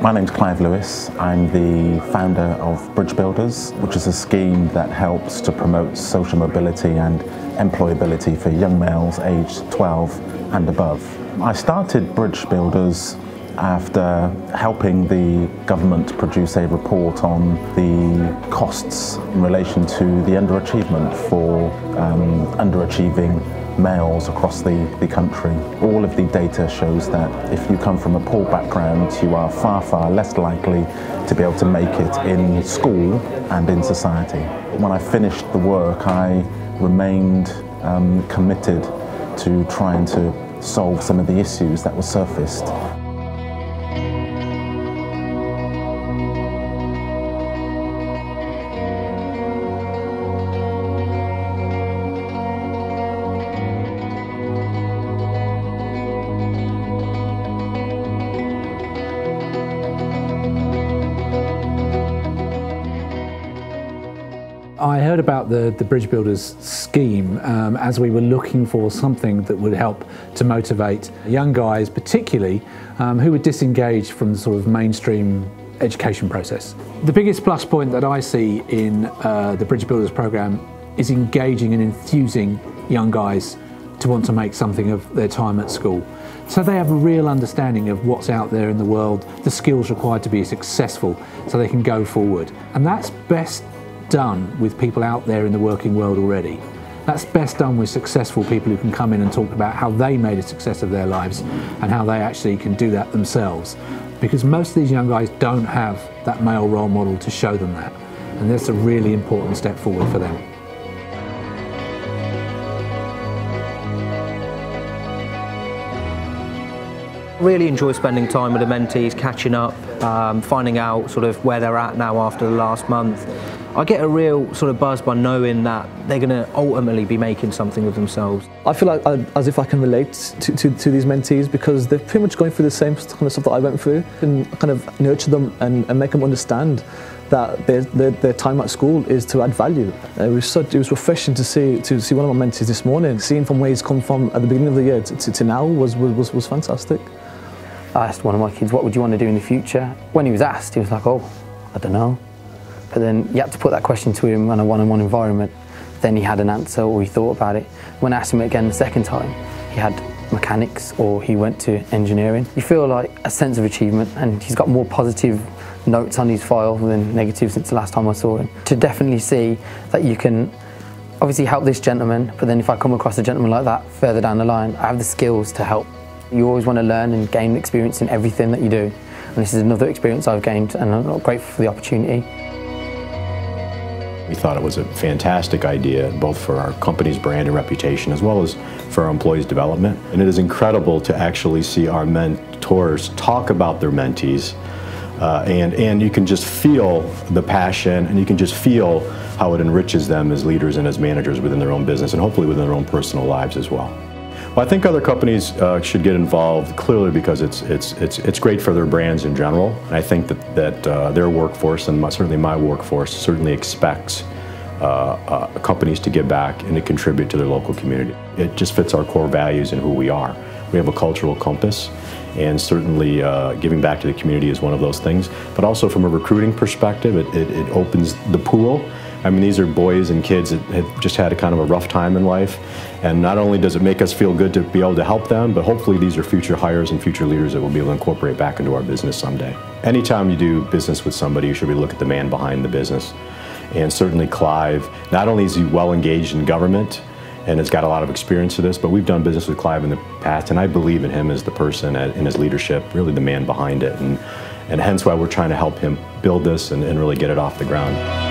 My name's Clive Lewis. I'm the founder of Bridge Builders, which is a scheme that helps to promote social mobility and employability for young males aged 12 and above. I started Bridge Builders after helping the government produce a report on the costs in relation to the underachievement for underachieving males across the country. All of the data shows that if you come from a poor background, you are far, far less likely to be able to make it in school and in society. When I finished the work, I remained committed to trying to solve some of the issues that were surfaced. I heard about the Bridge Builders scheme as we were looking for something that would help to motivate young guys, particularly who were disengaged from the sort of mainstream education process. The biggest plus point that I see in the Bridge Builders program is engaging and enthusing young guys to want to make something of their time at school. So they have a real understanding of what's out there in the world, the skills required to be successful, so they can go forward. And that's best done with people out there in the working world already. That's best done with successful people who can come in and talk about how they made a success of their lives and how they actually can do that themselves. Because most of these young guys don't have that male role model to show them that. And that's a really important step forward for them. Really enjoy spending time with the mentees, catching up, finding out sort of where they're at now after the last month. I get a real sort of buzz by knowing that they're going to ultimately be making something of themselves. I feel like as if I can relate to these mentees because they're pretty much going through the same kind of stuff that I went through, and kind of nurture them and make them understand that their time at school is to add value. It was refreshing to see one of my mentees this morning. Seeing from where he's come from at the beginning of the year to now was fantastic. I asked one of my kids, what would you want to do in the future? When he was asked, he was like, oh, I don't know. But then you had to put that question to him in a one-on-one environment. Then he had an answer or he thought about it. When I asked him again the second time, he had mechanics or he went to engineering. You feel like a sense of achievement, and he's got more positive notes on his file than negative since the last time I saw him. To definitely see that you can obviously help this gentleman, but then if I come across a gentleman like that further down the line, I have the skills to help. You always want to learn and gain experience in everything that you do. And this is another experience I've gained, and I'm grateful for the opportunity. We thought it was a fantastic idea, both for our company's brand and reputation, as well as for our employees' development. And it is incredible to actually see our mentors talk about their mentees, and you can just feel the passion, and you can just feel how it enriches them as leaders and as managers within their own business, and hopefully within their own personal lives as well. Well, I think other companies should get involved, clearly because it's great for their brands in general. And I think that their workforce, and certainly my workforce, certainly expects companies to give back and to contribute to their local community. It just fits our core values and who we are. We have a cultural compass, and certainly giving back to the community is one of those things. But also from a recruiting perspective, it opens the pool. I mean, these are boys and kids that have just had a kind of a rough time in life, and not only does it make us feel good to be able to help them, but hopefully these are future hires and future leaders that we'll be able to incorporate back into our business someday. Anytime you do business with somebody, you should be looking at the man behind the business. And certainly Clive, not only is he well engaged in government and has got a lot of experience to this, but we've done business with Clive in the past, and I believe in him as the person, in his leadership, really the man behind it, and hence why we're trying to help him build this and really get it off the ground.